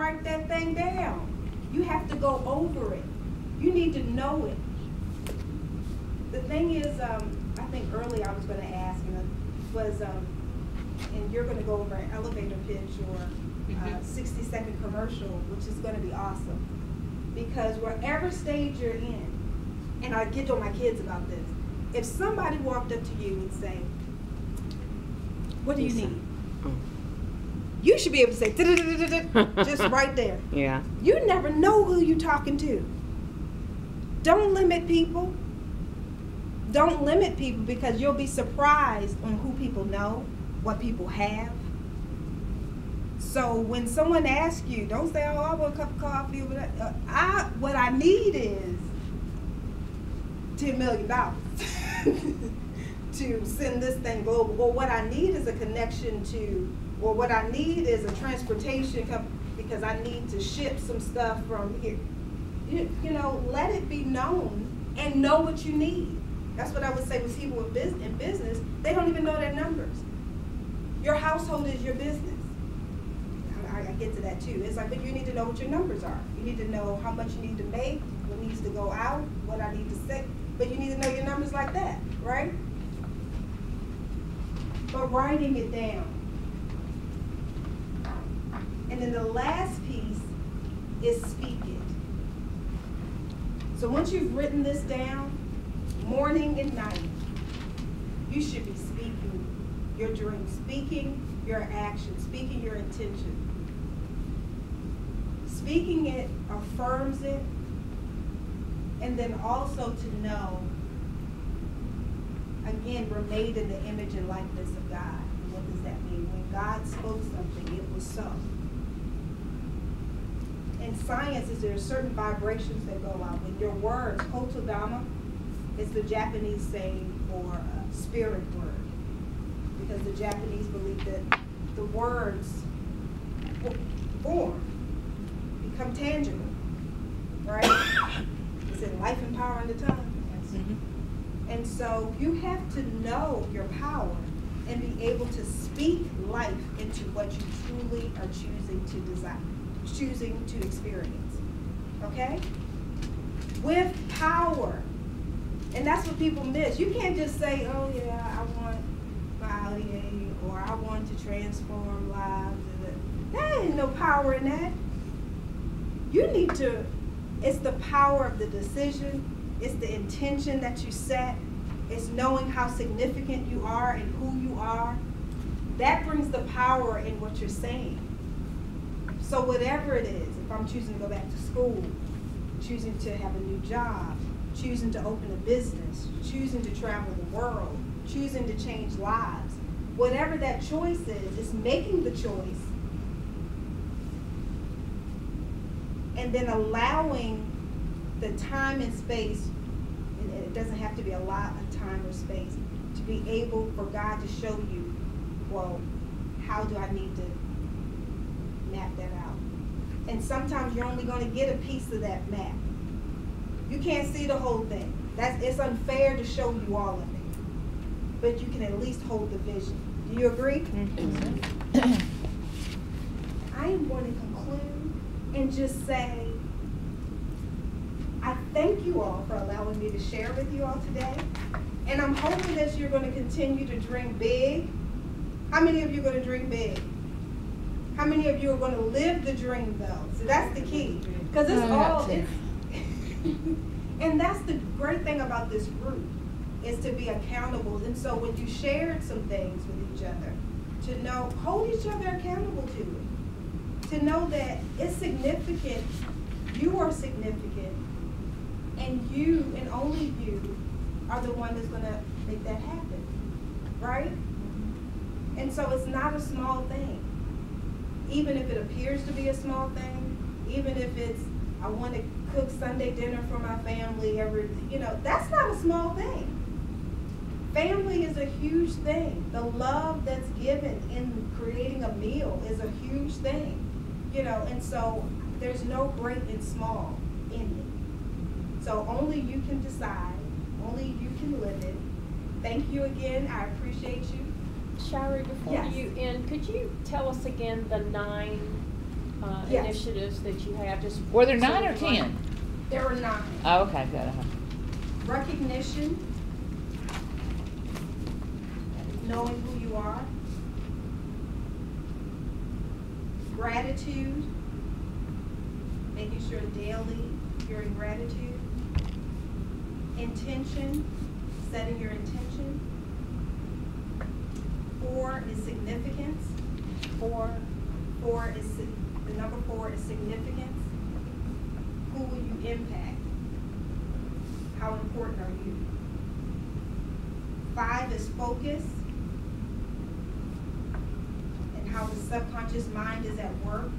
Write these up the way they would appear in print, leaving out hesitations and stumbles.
write that thing down. You have to go over it. You need to know it. The thing is, I think earlier I was going to ask, was, and you're going to go over an elevator pitch or a 60-second commercial, which is going to be awesome. Because wherever stage you're in, and I get on my kids about this, if somebody walked up to you and say, what do you need? You should be able to say, just right there. Yeah. You never know who you're talking to. Don't limit people. Don't limit people, because you'll be surprised on who people know, what people have. So when someone asks you, don't say, oh, I want a cup of coffee. What I need is $10 million to send this thing global. Well, what I need is a connection to, or what I need is a transportation company, because I need to ship some stuff from here. You know, let it be known and know what you need. That's what I would say with people in business. They don't even know their numbers. Your household is your business. I get to that too. It's like, but you need to know what your numbers are. You need to know how much you need to make, what needs to go out, what I need to say. But you need to know your numbers like that, right? But writing it down. And then the last piece is speak it. So once you've written this down, morning and night, you should be speaking your dream, speaking your action, speaking your intention. Speaking it affirms it, and then also to know, again, we're made in the image and likeness of God. And what does that mean? When God spoke something, it was so. In science, there are certain vibrations that go out. When your words, kotodama, is the Japanese saying for a spirit word, because the Japanese believe that the words form, become tangible, right? It's in life and power in the tongue. And so you have to know your power and be able to speak life into what you truly are choosing to desire, choosing to experience, okay? With power. And that's what people miss. You can't just say, oh yeah, I want value, or I want to transform lives. There ain't no power in that. You need to, it's the power of the decision, it's the intention that you set, it's knowing how significant you are and who you are. That brings the power in what you're saying. So whatever it is, if I'm choosing to go back to school, choosing to have a new job, choosing to open a business, choosing to travel the world, choosing to change lives, whatever that choice is, it's making the choice and then allowing the time and space, and it doesn't have to be a lot of time or space, to be able for God to show you, well, how do I need to map that out? And sometimes you're only going to get a piece of that map. You can't see the whole thing. It's unfair to show you all of it. But you can at least hold the vision. Do you agree? Mm-hmm. I am going to conclude and just say, I thank you all for allowing me to share with you all today. And I'm hoping that you're going to continue to dream big. How many of you are going to dream big? How many of you are going to live the dream, though? So that's the key. Because it's all... And that's the great thing about this group, is to be accountable. And so when you shared some things with each other, to know, hold each other accountable to it. To know that it's significant, you are significant, and you, and only you, are the one that's going to make that happen, right? And so it's not a small thing. Even if it appears to be a small thing, even if it's, I want to cook Sunday dinner for my family every, that's not a small thing. Family is a huge thing. The love that's given in creating a meal is a huge thing, and so there's no great and small in it. So only you can decide, only you can live it. Thank you again. I appreciate you. Shari, before Yes. you end, could you tell us again the 9 Yes. initiatives that you have? Just Were there so 9 we or can 10? There are 9. Oh, okay, good. Recognition, knowing who you are, gratitude, making sure daily you're in gratitude, intention, setting your intention. 4 is significance. The number 4 is significance. Who will you impact? How important are you? 5 is focus, and how the subconscious mind is at work.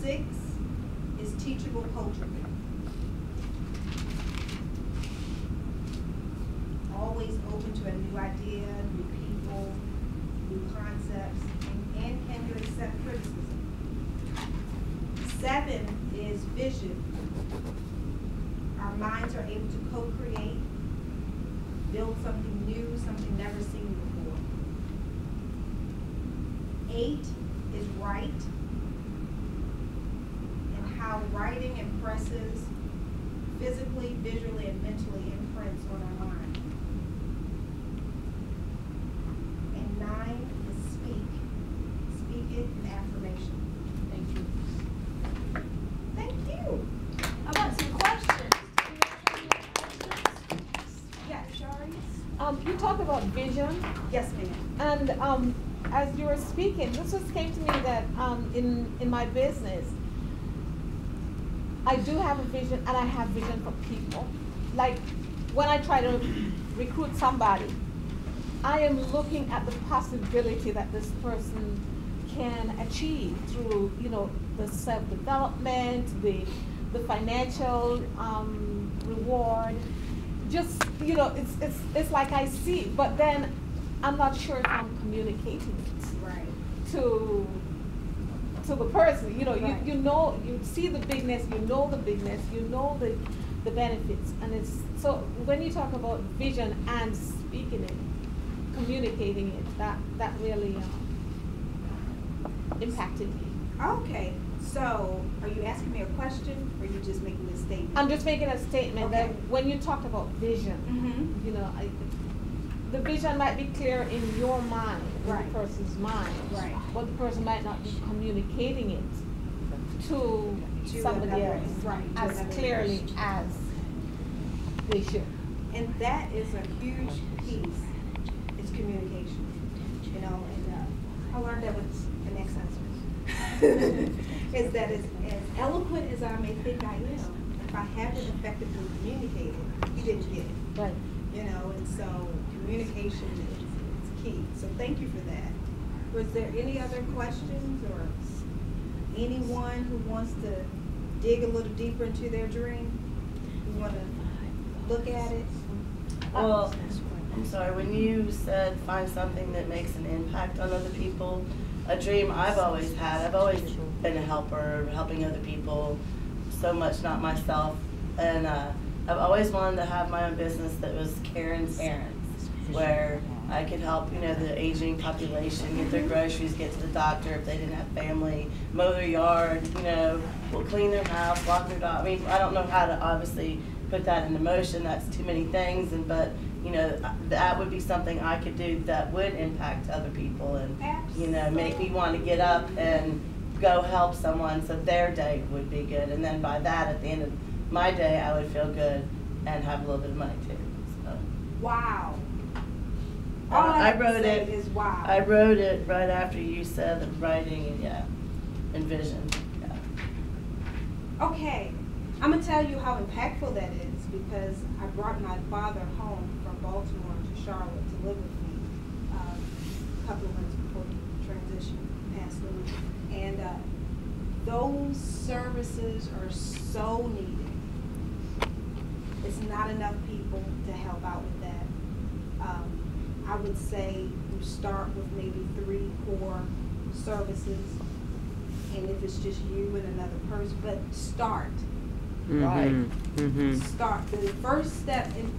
6 is teachable culture. Always open to a new idea, new people, new concepts, and can you accept criticism? 7 is vision. Our minds are able to co-create, build something new, something never seen before. 8 is write, and how writing impresses physically, visually, and mentally imprints on our mind. And 9 is speak. Speak it in affirmation. Thank you. Thank you. How about some questions? Do you have any questions? Yes, Shari? You talk about vision, Yes, ma'am. and as you were speaking, this just came to me that in my business, I do have a vision, and I have vision for people. Like when I try to recruit somebody, I am looking at the possibility that this person can achieve through, the self-development, the financial reward. Just, it's like I see, but then I'm not sure if I'm communicating it Right. to the person. Right. You see the bigness, you know the benefits, and it's so when you talk about vision and speaking it, communicating it, that really impacted me. Okay, so are you asking me a question, or are you just making a statement? I'm just making a statement that Okay. when you talked about vision, the vision might be clear in your mind, in Right. the person's mind, Right. but the person might not be communicating it to somebody another- else right, to as another clearly person. as they should. And that is a huge piece, is communication, and I learned that with an ex-husband. Is that as eloquent as I may think I am, if I haven't effectively communicated, you didn't get it. Right. And so communication is key. So thank you for that. Was there any other questions, or anyone who wants to dig a little deeper into their dream? You want to look at it? Well, I'm sorry, when you said find something that makes an impact on other people, a dream I've always had, I've always been a helper, helping other people, so much not myself, and I've always wanted to have my own business that was Karen's Errands, where I could help, the aging population get their groceries, get to the doctor if they didn't have family, mow their yard, clean their house, walk their dog. I mean, I don't know how to obviously put that into motion. That's too many things, but that would be something I could do that would impact other people and make me want to get up and go help someone so their day would be good. And then by that, at the end of my day, I would feel good and have a little bit of money too. So. Wow. I wrote it. Is wow. I wrote it right after you said the writing and vision. Yeah. Okay, I'm gonna tell you how impactful that is, because I brought my father home from Baltimore to Charlotte to live with me a couple of months before he transitioned, passed away, and those services are so needed. It's not enough people to help out with that. I would say you start with maybe 3 core services, and if it's just you and another person, but start. Right. Start. The first step, and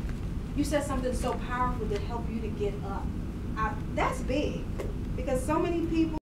you said something so powerful to help you to get up. That's big, because so many people